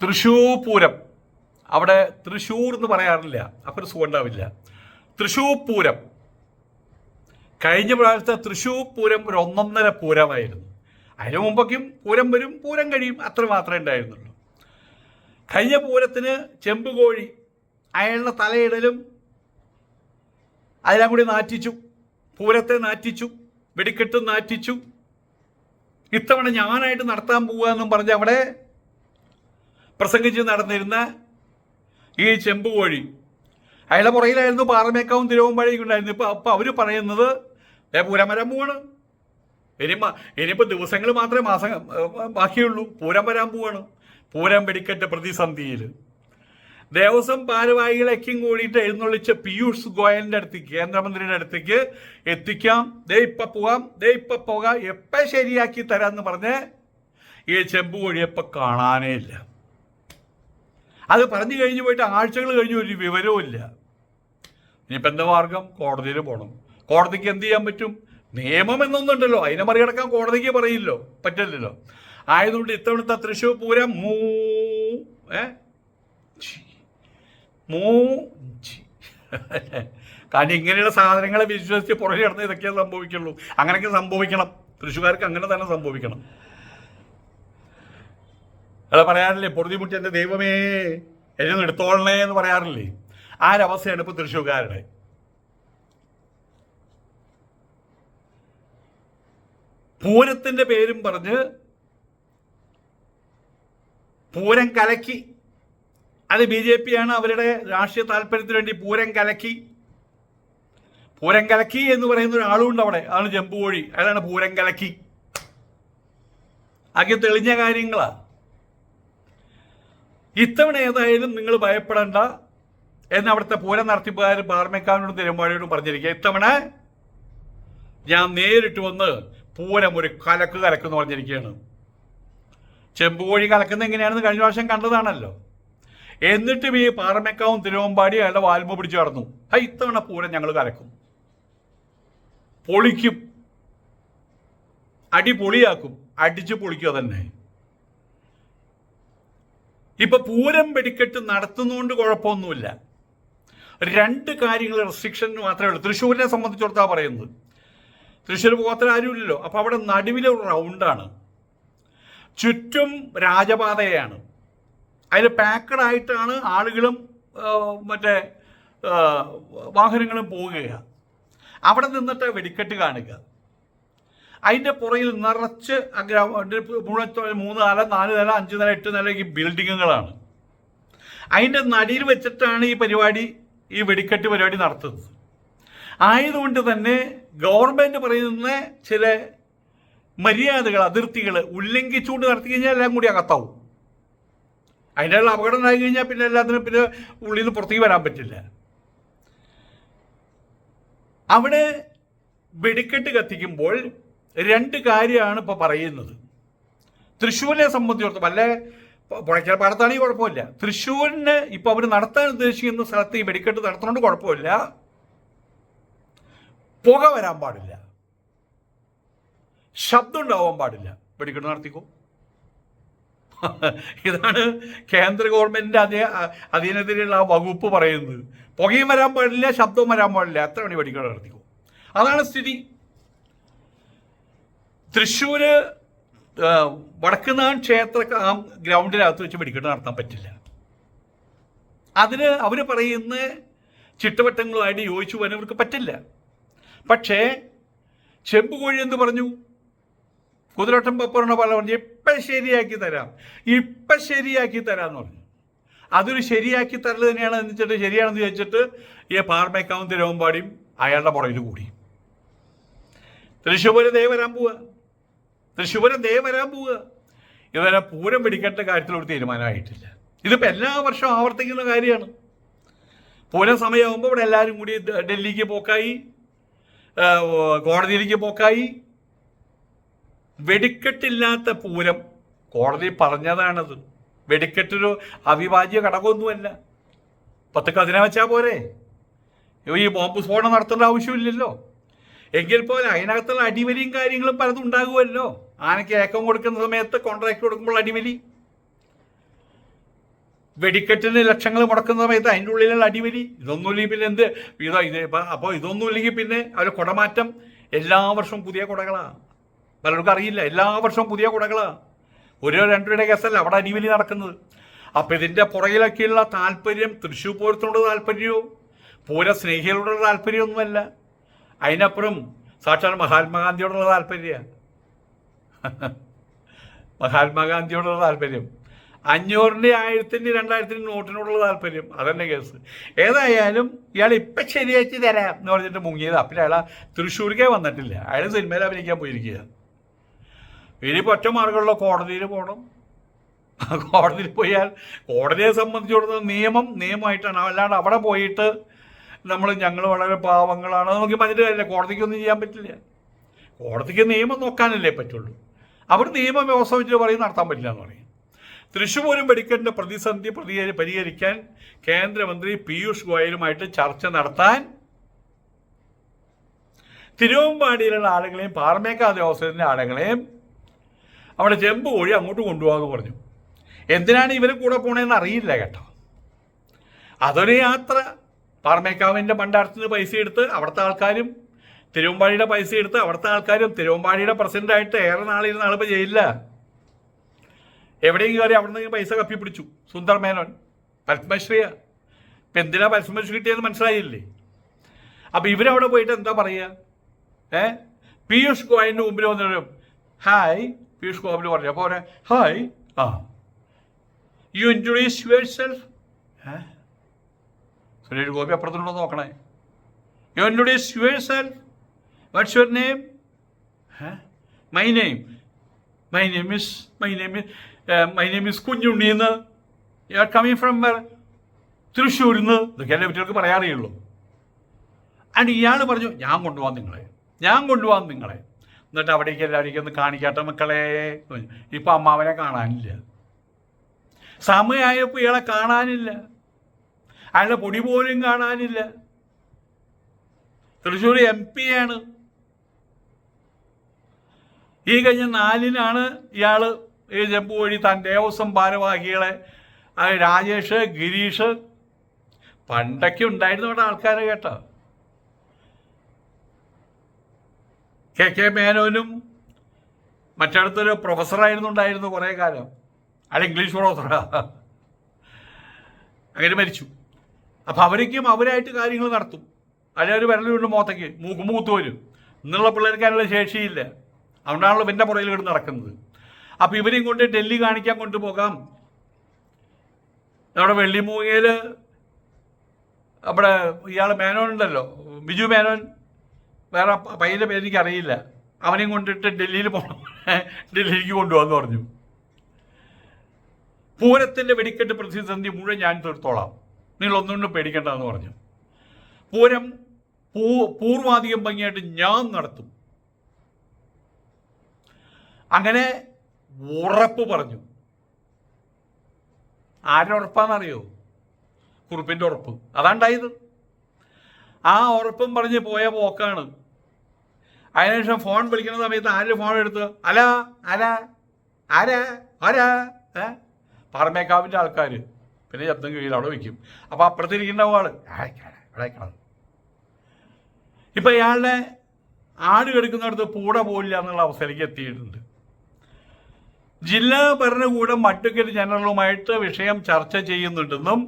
തൃശ്ശൂർ പൂരം, അവിടെ തൃശ്ശൂർ എന്ന് പറയാറില്ല, അപ്പോൾ ഒരു സുഖം ഉണ്ടാവില്ല. തൃശ്ശൂർ പൂരം, കഴിഞ്ഞ പ്രാവശ്യത്തെ തൃശ്ശൂർ പൂരം ഒരു ഒന്നൊന്നര പൂരമായിരുന്നു. അതിനു മുമ്പൊക്കെയും പൂരം വരും, പൂരം കഴിയും, അത്ര മാത്രമേ ഉണ്ടായിരുന്നുള്ളൂ. കഴിഞ്ഞ പൂരത്തിന് ചെമ്പുകോഴി അയാളുടെ തലയിടലും അതെല്ലാം കൂടി നാറ്റിച്ചു, പൂരത്തെ നാറ്റിച്ചു, വെടിക്കെട്ട് നാറ്റിച്ചു. ഇത്തവണ ഞാനായിട്ട് നടത്താൻ പോവുകയെന്നും പറഞ്ഞ് അവിടെ പ്രസംഗിച്ച് നടന്നിരുന്ന ഈ ചെമ്പുകോഴി അയാളുടെ പുറകിലായിരുന്നു പാറമേക്കാവും തിരുവമ്പാടിയൊക്കെ ഉണ്ടായിരുന്നു. അപ്പോൾ അവർ പറയുന്നത് പൂരം വരാൻ പോവാണ്, ഇനിയിപ്പോൾ ദിവസങ്ങൾ മാത്രമേ ബാക്കിയുള്ളൂ, പൂരം വരാൻ പോവാണ്. പൂരം വെടിക്കെട്ട് പ്രതിസന്ധിയിൽ ദേവസ്വം ഭാരവാഹികളെക്കും കൂടിയിട്ട് എഴുന്നള്ളിച്ച് പീയൂഷ് ഗോയലിൻ്റെ അടുത്തേക്ക്, കേന്ദ്രമന്ത്രിയുടെ അടുത്തേക്ക് എത്തിക്കാം, ഇപ്പം പോകാം, ഇപ്പം പോകാം, എപ്പം ശരിയാക്കി തരാമെന്ന് പറഞ്ഞ് ഈ ചെമ്പുകോഴി എപ്പം കാണാനേ ഇല്ല. അത് പറഞ്ഞു കഴിഞ്ഞ് പോയിട്ട് ആഴ്ചകൾ കഴിഞ്ഞ് ഒരു വിവരവും ഇല്ല. ഇനിയിപ്പോൾ എന്താ മാർഗം? കോടതിയിൽ പോകണം. കോടതിക്ക് എന്ത് ചെയ്യാൻ പറ്റും? നിയമം എന്നൊന്നുണ്ടല്ലോ, അതിനെ മറികടക്കാൻ കോടതിക്ക് പറയില്ലോ, പറ്റില്ലല്ലോ. ആയതുകൊണ്ട് ഇത്തവണത്തെ തൃശ്ശൂർ പൂരം കാരണം ഇങ്ങനെയുള്ള സാധനങ്ങളെ വിശ്വസിച്ച് പുറകെ നടന്ന് ഇതൊക്കെ സംഭവിക്കുള്ളൂ. അങ്ങനെയൊക്കെ സംഭവിക്കണം, തൃശ്ശൂർക്കാർക്ക് അങ്ങനെ തന്നെ സംഭവിക്കണം. അയാൾ പറയാറില്ലേ, പൊറുതിമുട്ടി എൻ്റെ ദൈവമേ എന്നെ എടുത്തോളണേ എന്ന് പറയാറില്ലേ? ആ ഒരവസ്ഥയാണ് ഇപ്പോൾ തൃശ്ശൂർക്കാരുടെ. പൂരത്തിൻ്റെ പേരും പറഞ്ഞ് പൂരം കലക്കി, അത് BJP ആണ്, അവരുടെ രാഷ്ട്രീയ താല്പര്യത്തിന് വേണ്ടി പൂരം കലക്കി എന്ന് പറയുന്ന ഒരാളുണ്ട് അവിടെ, അതാണ് ചെമ്പുകോഴി, അയാളാണ് പൂരം കലക്കി. ആകെ തെളിഞ്ഞ കാര്യങ്ങളാ. ഇത്തവണ ഏതായാലും നിങ്ങൾ ഭയപ്പെടണ്ട എന്ന് അവിടുത്തെ പൂരം നടത്തിപ്പുകാർ പാറമേക്കാവിനോടും തിരുവമ്പാടിയോടും പറഞ്ഞിരിക്കുക. ഇത്തവണ ഞാൻ നേരിട്ട് വന്ന് പൂരം ഒരു കലക്കെന്ന് പറഞ്ഞിരിക്കുകയാണ്. ചെമ്പുകോഴി കലക്കുന്ന എങ്ങനെയാണെന്ന് കഴിഞ്ഞ പ്രാവശ്യം കണ്ടതാണല്ലോ. എന്നിട്ടും ഈ പാറമേക്കാവും തിരുവമ്പാടി അയാളുടെ വാൽമ പിടിച്ച് കടന്നു. ഇത്തവണ പൂരം ഞങ്ങൾ കലക്കും, പൊളിക്കും, അടിപൊളിയാക്കും, അടിച്ച് പൊളിക്കുക തന്നെ. ഇപ്പൊ പൂരം വെടിക്കെട്ട് നടത്തുന്നതുകൊണ്ട് കുഴപ്പമൊന്നുമില്ല. രണ്ട് കാര്യങ്ങൾ റെസ്ട്രിക്ഷൻ മാത്രമേ ഉള്ളൂ. തൃശ്ശൂരിനെ സംബന്ധിച്ചിടത്താണ് പറയുന്നത്. തൃശ്ശൂർ പോകാത്ത ആരുമില്ലല്ലോ. അപ്പോൾ അവിടെ നടുവിലെ ഒരു റൗണ്ടാണ്, ചുറ്റും രാജപാതയാണ്. അതിൽ പാക്കഡായിട്ടാണ് ആളുകളും മറ്റേ വാഹനങ്ങളും പോവുക. അവിടെ നിന്നിട്ട് വെടിക്കെട്ട് കാണുക. അതിൻ്റെ പുറകിൽ നിറച്ച് മുഴുവൻ 3 നില 4 നില 5 നില 8 നില ഈ ബിൽഡിങ്ങുകളാണ്. അതിൻ്റെ നടിയിൽ വെച്ചിട്ടാണ് ഈ വെടിക്കെട്ട് പരിപാടി നടത്തുന്നത്. ആയതുകൊണ്ട് തന്നെ ഗവൺമെൻറ് പറയുന്ന ചില മര്യാദകൾ, അതിർത്തികൾ ഉല്ലംഘിച്ചുകൊണ്ട് നടത്തി കഴിഞ്ഞാൽ എല്ലാം കൂടി അകത്താവും. അതിൻ്റെ അപകടം ഉണ്ടായി കഴിഞ്ഞാൽ പിന്നെ എല്ലാത്തിനും പിന്നെ ഉള്ളിൽ നിന്ന് പുറത്തേക്ക് വരാൻ പറ്റില്ല. അവിടെ വെടിക്കെട്ട് കത്തിക്കുമ്പോൾ രണ്ട് കാര്യമാണ് ഇപ്പോൾ പറയുന്നത്. തൃശ്ശൂരിനെ സംബന്ധിച്ചിടത്തോളം, വല്ല പുഴയ്ക്കൽ പാടത്താണെങ്കിൽ കുഴപ്പമില്ല. തൃശ്ശൂരിന് ഇപ്പോൾ അവർ നടത്താൻ ഉദ്ദേശിക്കുന്ന സ്ഥലത്ത് ഈ വെടിക്കെട്ട് നടത്തുന്നതുകൊണ്ട് കുഴപ്പമില്ല, പുക വരാൻ പാടില്ല, ശബ്ദം ഉണ്ടാവാൻ പാടില്ല, വെടിക്കെട്ട് നടത്തിക്കോ. ഇതാണ് കേന്ദ്ര ഗവൺമെന്റിന്റെ അതിനെതിരെയുള്ള ആ വകുപ്പ് പറയുന്നത്. പുകയും വരാൻ പാടില്ല, ശബ്ദവും വരാൻ പാടില്ല, എത്ര മണി വെടിക്കെട്ട് നടത്തിക്കോ. അതാണ് സ്ഥിതി. തൃശ്ശൂര് വടക്കുന്നാൻ ക്ഷേത്ര ഗ്രൗണ്ടിനകത്ത് വെച്ച് വെടിക്കെട്ട് നടത്താൻ പറ്റില്ല. അതിന് അവർ പറയുന്ന ചിട്ടവട്ടങ്ങളുമായിട്ട് യോജിച്ചു പോകാൻ അവർക്ക് പറ്റില്ല. പക്ഷേ ചെമ്പുകോഴി എന്ന് പറഞ്ഞു, കുതിരവട്ടം പപ്പറിനെ പോലെ പറഞ്ഞു ഇപ്പം ശരിയാക്കി തരാമെന്ന് പറഞ്ഞു. അതൊരു ശരിയാക്കി തരൽ തന്നെയാണ് എന്നിട്ട് ശരിയാണെന്ന് ചോദിച്ചിട്ട് ഈ പാറമേക്കാവും തിരുവമ്പാടിയും അയാളുടെ പുറകിൽ കൂടി. തൃശ്ശൂര് ദേ വരാൻ പോവുക. ഇതുവരെ പൂരം വെടിക്കേണ്ട കാര്യത്തിൽ ഒരു തീരുമാനമായിട്ടില്ല. ഇതിപ്പോൾ എല്ലാ വർഷവും ആവർത്തിക്കുന്ന കാര്യമാണ്. പൂരം സമയമാകുമ്പോൾ ഇവിടെ എല്ലാവരും കൂടി ഡൽഹിക്ക് പോക്കായി, കോടതിയിലേക്ക് പോക്കായി. വെടിക്കെട്ടില്ലാത്ത പൂരം കോടതി പറഞ്ഞതാണത്. വെടിക്കെട്ടൊരു അവിഭാജ്യ ഘടകമൊന്നുമല്ല. 10 കതിന വെച്ചാൽ പോരെ, ഈ ബോംബ് സ്ഫോടനം നടത്തേണ്ട ആവശ്യമില്ലല്ലോ. എങ്കിൽ പോലെ അതിനകത്തുള്ള അടിവലിയും കാര്യങ്ങളും പലതും ഉണ്ടാകുമല്ലോ. ആനയ്ക്ക് ഏക്കം കൊടുക്കുന്ന സമയത്ത് കോൺട്രാക്ട് കൊടുക്കുമ്പോൾ അടിവലി, വെടിക്കെട്ടിന് ലക്ഷങ്ങൾ മുടക്കുന്ന സമയത്ത് അതിൻ്റെ ഉള്ളിലുള്ള അടിവരി ഇതൊന്നുമില്ലെങ്കിൽ പിന്നെ എന്ത് അപ്പോൾ ഇതൊന്നുമില്ലെങ്കിൽ പിന്നെ അവർ കുടമാറ്റം എല്ലാ വർഷവും പുതിയ കുടകളാണ്. പലർക്കും അറിയില്ല, എല്ലാ വർഷവും പുതിയ കുടകളാണ്. ഓരോ രണ്ടുപേരുടെ കേസല്ല അവിടെ അടിവലി നടക്കുന്നത്. അപ്പം ഇതിൻ്റെ പുറകിലൊക്കെയുള്ള താല്പര്യം തൃശ്ശൂർ പൂരത്തിനോട് താല്പര്യമോ പൂര സ്നേഹികളോടുള്ള താല്പര്യമൊന്നുമല്ല, അതിനപ്പുറം സാക്ഷാൽ മഹാത്മാഗാന്ധിയോടുള്ള താല്പര്യമാണ്. മഹാത്മാഗാന്ധിയോടുള്ള താല്പര്യം, 500-ൻ്റെ 1000-ൻ്റെ 2000-ൻ്റെ നോട്ടിനോടുള്ള താല്പര്യം, അതന്നെ കേസ്. ഏതായാലും ഇയാൾ ഇപ്പം ശരിയാക്കി തരാം എന്ന് പറഞ്ഞിട്ട് മുങ്ങിയത്. പിന്നെ അയാൾ തൃശ്ശൂർക്കേ വന്നിട്ടില്ല, അയാൾ സിനിമയിൽ അഭിനയിക്കാൻ പോയിരിക്കുക. ഇനിയിപ്പോൾ ഒറ്റ മാർഗമുള്ള കോടതിയിൽ പോകണം. കോടതിയിൽ പോയാൽ കോടതിയെ സംബന്ധിച്ചിടത്തോളം നിയമമായിട്ടാണ്. അല്ലാണ്ട് അവിടെ പോയിട്ട് ഞങ്ങൾ വളരെ പാവങ്ങളാണ് നോക്കി പറഞ്ഞിട്ട് കാര്യമില്ല. കോടതിക്കൊന്നും ചെയ്യാൻ പറ്റില്ല. കോടതിക്ക് നിയമം നോക്കാനല്ലേ പറ്റുള്ളൂ. അവിടെ നിയമവ്യവസ്ഥ വെച്ചിട്ട് പറയും നടത്താൻ പറ്റില്ല എന്ന് പറയും. തൃശ്ശൂർ പൂരം വെടിക്കെട്ടിൻ്റെ പ്രതിസന്ധി പരിഹരിക്കാൻ കേന്ദ്രമന്ത്രി പീയൂഷ് ഗോയലുമായിട്ട് ചർച്ച നടത്താൻ തിരുവമ്പാടിയിലുള്ള ആളുകളെയും പാറമേക്കാവ് ദേവസ്വത്തിൻ്റെ ആളുകളെയും അവിടെ ചെമ്പ് കോഴി അങ്ങോട്ട് കൊണ്ടുപോകാമെന്ന് പറഞ്ഞു. എന്തിനാണ് ഇവർ കൂടെ പോണേന്ന് അറിയില്ല കേട്ടോ. അതൊരു യാത്ര. പാറമേക്കാവിൻ്റെ ഭണ്ഡാരത്തിന് പൈസ എടുത്ത് അവിടുത്തെ ആൾക്കാരും തിരുവമ്പാടിയുടെ പൈസ എടുത്ത് അവിടുത്തെ ആൾക്കാരും തിരുവമ്പാടിയുടെ പ്രസിഡൻ്റായിട്ട് ഏറെ നാളിരുന്ന ആളിപ്പോൾ ചെയ്യില്ല. എവിടെയും കയറി അവിടെ നിന്ന് പൈസ കപ്പിപ്പിടിച്ചു. സുന്ദർ മേനോൻ പത്മശ്രീയ. ഇപ്പം എന്തിനാ പത്മശ്രീ കിട്ടിയെന്ന് മനസ്സിലായില്ലേ? അപ്പം ഇവരവിടെ പോയിട്ട് എന്താ പറയുക? പീയൂഷ് ഗോയലിൻ്റെ മുമ്പിൽ വന്നിട്ട് ഹായ് പീയൂഷ് ഗോയൽ പറഞ്ഞു. അപ്പോൾ hi you introduce yourself. Suresh Gopi അപ്പുറത്തുണ്ടോ നോക്കണേ. You introduce yourself. What's your name? My name is കുഞ്ഞുണ്ണിന്ന്. യു ആർ കമ്മിങ് ഫ്രം തൃശ്ശൂരിന്ന്. ഇതൊക്കെയല്ലേ കുട്ടികൾക്ക് പറയാറിയുള്ളൂ. ആൻഡ് ഇയാൾ പറഞ്ഞു ഞാൻ കൊണ്ടുപോകാൻ നിങ്ങളെ. എന്നിട്ട് അവിടേക്ക് എല്ലാവരേക്കും ഒന്ന് കാണിക്കാട്ടെ മക്കളെ. ഇപ്പം അമ്മാവനെ കാണാനില്ല. സമയമായപ്പോൾ ഇയാളെ കാണാനില്ല. അയാളുടെ പൊടി പോലും കാണാനില്ല. തൃശ്ശൂർ MP ആണ്. ഈ കഴിഞ്ഞ 4-നാണ് ഇയാൾ ഈ ചെമ്പ് വഴി താൻ ദേവസ്വം ഭാരവാഹികളെ രാജേഷ് ഗിരീഷ് പണ്ടൊക്കെ ഉണ്ടായിരുന്നു ഇവിടെ ആൾക്കാരെ കേട്ടോ. KK മേനോനും മറ്റടുത്തൊരു പ്രൊഫസറായിരുന്നു കുറേ കാലം. അയാൾ ഇംഗ്ലീഷ് പ്രൊഫസറാ. അങ്ങനെ മരിച്ചു. അപ്പം അവരായിട്ട് കാര്യങ്ങൾ നടത്തും. അതിലൊരു വിരലുകൊണ്ട് മോത്തയ്ക്ക് മൂത്ത് വരും. ഇന്നുള്ള പിള്ളേർക്ക് അതിനുള്ള ശേഷിയില്ല. അതുകൊണ്ടാണല്ലോ എൻ്റെ പുറകിൽ കിടന്ന് നടക്കുന്നത്. അപ്പം ഇവരെയും കൊണ്ട് ഡൽഹി കാണിക്കാൻ കൊണ്ടുപോകാം. നമ്മുടെ വെള്ളിമൂങ്ങയിൽ അവിടെ ഇയാൾ മേനോൻ ഉണ്ടല്ലോ, ബിജു മേനോൻ, വേറെ പയ്യൻ്റെ പേര് എനിക്കറിയില്ല. അവനെയും കൊണ്ടിട്ട് ഡൽഹിക്ക് കൊണ്ടുപോകാമെന്ന് പറഞ്ഞു. പൂരത്തിൻ്റെ വെടിക്കെട്ട് പ്രതിസന്ധി മുഴുവൻ ഞാൻ തീർത്തോളാം, നിങ്ങളൊന്നുകൊണ്ടും പേടിക്കേണ്ടതെന്ന് പറഞ്ഞു. പൂരം പൂർവാധികം ഭംഗിയായിട്ട് ഞാൻ നടത്തും. അങ്ങനെ ഉറപ്പ് പറഞ്ഞു. ആരുടെ ഉറപ്പാണെന്നറിയോ? കുറുപ്പിൻ്റെ ഉറപ്പ്. അതാണ്ടായത്. ആ ഉറപ്പും പറഞ്ഞ് പോയ പോക്കാണ്. അതിനുശേഷം ഫോൺ വിളിക്കുന്ന സമയത്ത് ആര് ഫോൺ എടുത്ത് ആരാ പാറമേക്കാവിൻ്റെ ആൾക്കാർ. പിന്നെ ശബ്ദം കീഴിൽ അവിടെ വയ്ക്കും. അപ്പോൾ അപ്പുറത്തിരിക്കുന്ന ആള് ഇവിടെ. ഇപ്പം ഇയാളുടെ ആട് കെടുക്കുന്നിടത്ത് പൂട പോലില്ല എന്നുള്ള അവസ്ഥയിലേക്ക് എത്തിയിട്ടുണ്ട്. ജില്ലാ ഭരണകൂടം അഡ്വക്കേറ്റ് ജനറലുമായിട്ട് വിഷയം ചർച്ച ചെയ്യുന്നുണ്ടെന്നും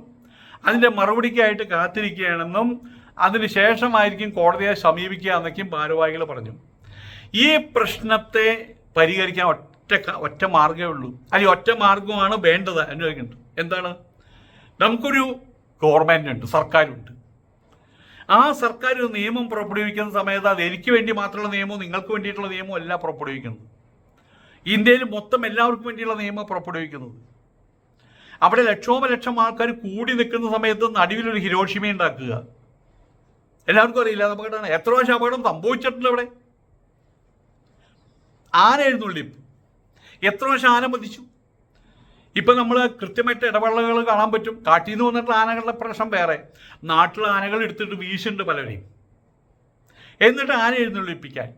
അതിൻ്റെ മറുപടിക്കായിട്ട് കാത്തിരിക്കുകയാണെന്നും അതിനുശേഷമായിരിക്കും കോടതിയെ സമീപിക്കുക എന്നൊക്കെയും ഭാരവാഹികൾ പറഞ്ഞു. ഈ പ്രശ്നത്തെ പരിഹരിക്കാൻ ഒറ്റ മാർഗ്ഗമേ ഉള്ളൂ. അല്ലെങ്കിൽ ഒറ്റ മാർഗമാണ് വേണ്ടത് അനുഭവിക്കുന്നുണ്ട്. എന്താണ്? നമുക്കൊരു ഗവൺമെൻറ് ഉണ്ട്, സർക്കാരുണ്ട്. ആ സർക്കാർ ഒരു നിയമം പുറപ്പെടുവിക്കുന്ന സമയത്ത് അത് എനിക്ക് വേണ്ടി മാത്രമുള്ള നിയമവും നിങ്ങൾക്ക് വേണ്ടിയിട്ടുള്ള നിയമവും അല്ല പുറപ്പെടുവിക്കുന്നത്. ഇന്ത്യയിൽ മൊത്തം എല്ലാവർക്കും വേണ്ടിയുള്ള നിയമം പുറപ്പെടുവിക്കുന്നത്. അവിടെ ലക്ഷം ആൾക്കാർ കൂടി നിൽക്കുന്ന സമയത്ത് നടുവിലൊരു ഹിരോഷിമ ഉണ്ടാക്കുക. എല്ലാവർക്കും അറിയില്ല അപകടമാണ്. എത്ര പ്രാവശ്യം അപകടം സംഭവിച്ചിട്ടുണ്ട് അവിടെ. ആന എഴുന്നള്ളിപ്പ്, എത്ര പ്രാവശ്യം ആന മതിച്ചു. ഇപ്പം നമ്മൾ കൃത്യമായിട്ട് ഇടവേളകൾ കാണാൻ പറ്റും. കാട്ടിൽ നിന്ന് വന്നിട്ടുള്ള ആനകളുടെ പ്രശ്നം വേറെ. നാട്ടിലെ ആനകൾ എടുത്തിട്ട് വീശുന്നുണ്ട് പലരെയും. എന്നിട്ട് ആന എഴുന്നള്ളിപ്പിക്കാൻ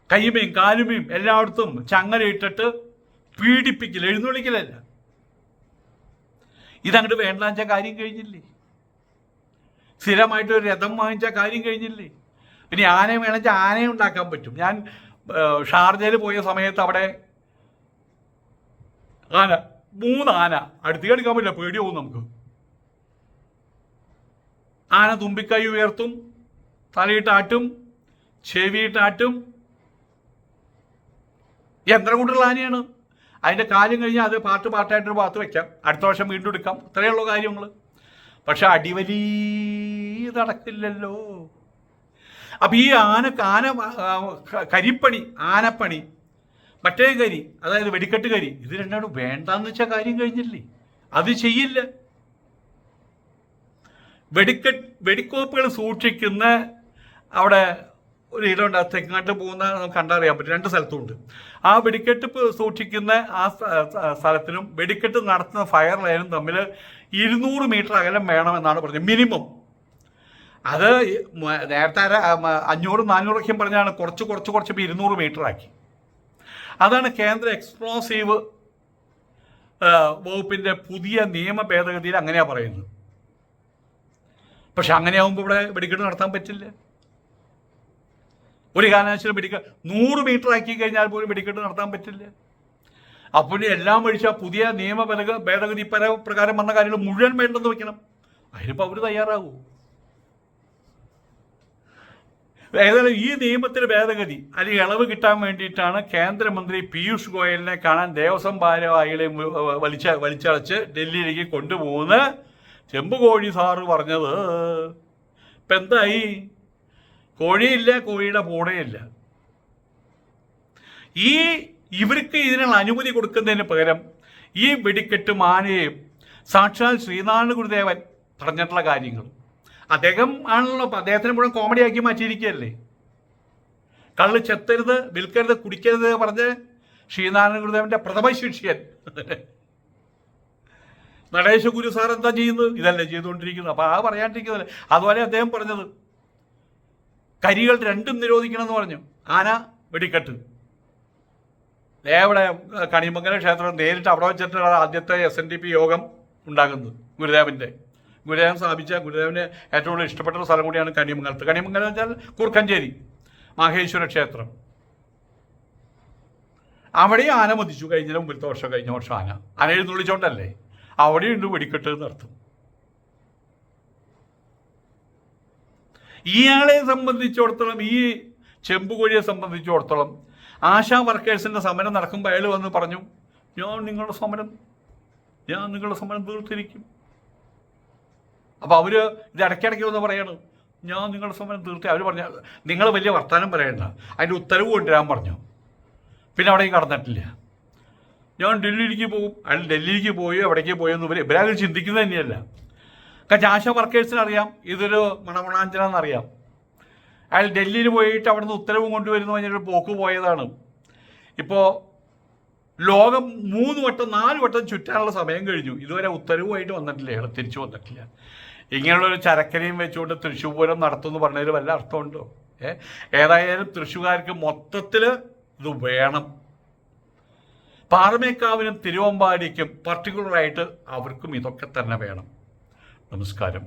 കയ്യുമേയും കാലുമേയും എല്ലായിടത്തും ചങ്ങല ഇട്ടിട്ട് പീഡിപ്പിക്കില്ല, എഴുന്നള്ളിക്കലല്ല. ഇതങ്ങോട്ട് വേണ്ടാന്ന് വെച്ചാൽ കാര്യം കഴിഞ്ഞില്ലേ? സ്ഥിരമായിട്ട് ഒരു രഥം വാങ്ങിച്ചാൽ കാര്യം കഴിഞ്ഞില്ലേ? പിന്നെ ആനയെ വേണമെങ്കിൽ ആനയെ ഉണ്ടാക്കാൻ പറ്റും. ഞാൻ ഷാർജയിൽ പോയ സമയത്ത് അവിടെ ആന, 3 ആന അടുത്തേക്ക് എടുക്കാൻ പറ്റില്ല, പേടിയാവും നമുക്ക്. ആന തുമ്പിക്കൈ ഉയർത്തും, തലയിട്ടാട്ടും, ചെവിയിട്ടാട്ടും. യന്ത്രം കൊണ്ടുള്ള ആനയാണ്. അതിൻ്റെ കാര്യം കഴിഞ്ഞാൽ അത് പാർട്ടായിട്ടൊരു ഭാഗത്ത് വയ്ക്കാം, അടുത്ത വർഷം വീണ്ടും എടുക്കാം. ഇത്രയുള്ള കാര്യങ്ങൾ. പക്ഷെ അടിവലി നടക്കില്ലല്ലോ. അപ്പം ഈ ആന കരിപ്പണി, ആനപ്പണി, മറ്റേ കരി, അതായത് വെടിക്കെട്ട് കരി, ഇത് രണ്ടാണ് വേണ്ടാന്ന് വെച്ചാൽ കാര്യം കഴിഞ്ഞില്ലേ? അത് ചെയ്യില്ല. വെടിക്കോപ്പുകൾ സൂക്ഷിക്കുന്ന അവിടെ ഒരു ഇടമുണ്ട്, തെങ്ങാട്ട് പോകുന്ന നമുക്ക് കണ്ടറിയാൻ പറ്റും. 2 സ്ഥലത്തുണ്ട്. ആ വെടിക്കെട്ട് സൂക്ഷിക്കുന്ന ആ സ്ഥലത്തിനും വെടിക്കെട്ട് നടത്തുന്ന ഫയർ ലൈനും തമ്മിൽ 200 മീറ്റർ അകലം വേണമെന്നാണ് പറഞ്ഞത്, മിനിമം. അത് നേരത്തെ 500-400 പറഞ്ഞാണ് കുറച്ച് 200 മീറ്റർ ആക്കി. അതാണ് കേന്ദ്ര എക്സ്പ്ലോസീവ് വകുപ്പിൻ്റെ പുതിയ നിയമ ഭേദഗതിയിൽ അങ്ങനെയാണ് പറയുന്നത്. പക്ഷെ അങ്ങനെയാകുമ്പോൾ ഇവിടെ വെടിക്കെട്ട് നടത്താൻ പറ്റില്ല. ഒരു കാരണവശാലും 100 മീറ്റർ ആക്കി കഴിഞ്ഞാൽ പോലും വെടിക്കെട്ട് നടത്താൻ പറ്റില്ല. അപ്പോൾ എല്ലാം ഒഴിച്ചാൽ പുതിയ നിയമ ഭേദഗതി പ്രകാരം വന്ന കാര്യങ്ങൾ മുഴുവൻ വേണ്ടെന്ന് വെക്കണം. അതിനിപ്പോൾ അവർ തയ്യാറാകൂ? ഏതായാലും ഈ നിയമത്തിന് ഭേദഗതി അല്ലെങ്കിൽ ഇളവ് കിട്ടാൻ വേണ്ടിയിട്ടാണ് കേന്ദ്രമന്ത്രി പീയൂഷ് ഗോയലിനെ കാണാൻ ദേവസ്വം ഭാരവാഹികളെ വലിച്ചടച്ച് ഡൽഹിയിലേക്ക് കൊണ്ടുപോകുന്ന ചെമ്പുകോഴി സാറ് പറഞ്ഞത്. ഇപ്പം എന്തായി? കോഴിയില്ല, കോഴിയുടെ പൂടയില്ല. ഇവർക്ക് ഇതിനുള്ള അനുമതി കൊടുക്കുന്നതിന് പകരം ഈ വെടിക്കെട്ടും ആനയും സാക്ഷാൽ ശ്രീനാരായണ ഗുരുദേവൻ പറഞ്ഞിട്ടുള്ള കാര്യങ്ങൾ അദ്ദേഹം ആണല്ലോ. അദ്ദേഹത്തിന് മുഴുവൻ കോമഡി ആക്കി മാറ്റിയിരിക്കുകയല്ലേ. കള്ള് ചെത്തരുത്, വിൽക്കരുത്, കുടിക്കരുത് പറഞ്ഞ് ശ്രീനാരായണ ഗുരുദേവന്റെ പ്രഥമ ശിഷ്യൻ നടേശ ഗുരു സാർ എന്താ ചെയ്യുന്നത്? ഇതല്ലേ ചെയ്തുകൊണ്ടിരിക്കുന്നത്. അപ്പോൾ ആ പറയാണ്ടിരിക്കുന്നതല്ലേ. അതുപോലെ അദ്ദേഹം പറഞ്ഞത് കരികൾ 2ഉം നിരോധിക്കണമെന്ന് പറഞ്ഞു. ആന, വെടിക്കെട്ട്. ഇവിടെ കണിമംഗലം ക്ഷേത്രം നേരിട്ട് അവിടെ വെച്ചിട്ടാണ് ആദ്യത്തെ SNDP യോഗം ഉണ്ടാകുന്നത്. ഗുരുദേവൻ സ്ഥാപിച്ച, ഗുരുദേവന് ഏറ്റവും കൂടുതൽ ഇഷ്ടപ്പെട്ട ഒരു സ്ഥലം കൂടിയാണ് കണിമംഗലത്ത്. കണിമംഗലം എന്ന് വെച്ചാൽ കുറുക്കഞ്ചേരി മാഹേശ്വര ക്ഷേത്രം. അവിടെയും ആന മതിച്ചു. കഴിഞ്ഞ വർഷം ആന എഴുന്നള്ളിച്ചോണ്ടല്ലേ. അവിടെയുണ്ട് വെടിക്കെട്ട് നടത്തും. ഇയാളെ സംബന്ധിച്ചിടത്തോളം, ഈ ചെമ്പുകോഴിയെ സംബന്ധിച്ചിടത്തോളം, ആശാ വർക്കേഴ്സിൻ്റെ സമരം നടക്കുമ്പോൾ അയാൾ വന്ന് പറഞ്ഞു, ഞാൻ നിങ്ങളുടെ സമരം തീർത്തിരിക്കും. അപ്പോൾ അവർ ഇത് ഇടയ്ക്കിടയ്ക്ക് വന്ന് പറയാണ്, ഞാൻ നിങ്ങളുടെ സമരം തീർത്തി. അവർ പറഞ്ഞു, നിങ്ങൾ വലിയ വർത്തമാനം പറയണ്ട, അതിൻ്റെ ഉത്തരവ് കൊണ്ടുവരാൻ പറഞ്ഞു. പിന്നെ അവിടേക്ക് കടന്നിട്ടില്ല. ഞാൻ ഡൽഹിയിലേക്ക് പോകും. അയാൾ ഡൽഹിയിലേക്ക് പോയി എവിടേക്ക് പോയെന്ന് ഇവരാൾ ചിന്തിക്കുന്നത് തന്നെയല്ല. കാരണം ആശാ വർക്കേഴ്സിനറിയാം ഇതൊരു മണമണാഞ്ചനെന്നറിയാം. അയാൾ ഡൽഹിയിൽ പോയിട്ട് അവിടുന്ന് ഉത്തരവും കൊണ്ടുവരുന്നു പറഞ്ഞൊരു പോക്ക് പോയതാണ്. ഇപ്പോൾ ലോകം 3 വട്ടം 4 വട്ടം ചുറ്റാനുള്ള സമയം കഴിഞ്ഞു. ഇതുവരെ ഉത്തരവുമായിട്ട് വന്നിട്ടില്ല. അയാൾ തിരിച്ചു വന്നിട്ടില്ല. ഇങ്ങനെയുള്ളൊരു ചരക്കരയും വെച്ചുകൊണ്ട് തൃശ്ശൂർ പൂരം നടത്തുമെന്ന് പറഞ്ഞതിൽ വല്ല അർത്ഥമുണ്ടോ? ഏതായാലും തൃശ്ശൂർക്കാർക്ക് മൊത്തത്തിൽ ഇത് വേണം. പാറമേക്കാവിനും തിരുവമ്പാടിക്കും പർട്ടിക്കുലറായിട്ട് അവർക്കും ഇതൊക്കെ തന്നെ വേണം. നമസ്കാരം.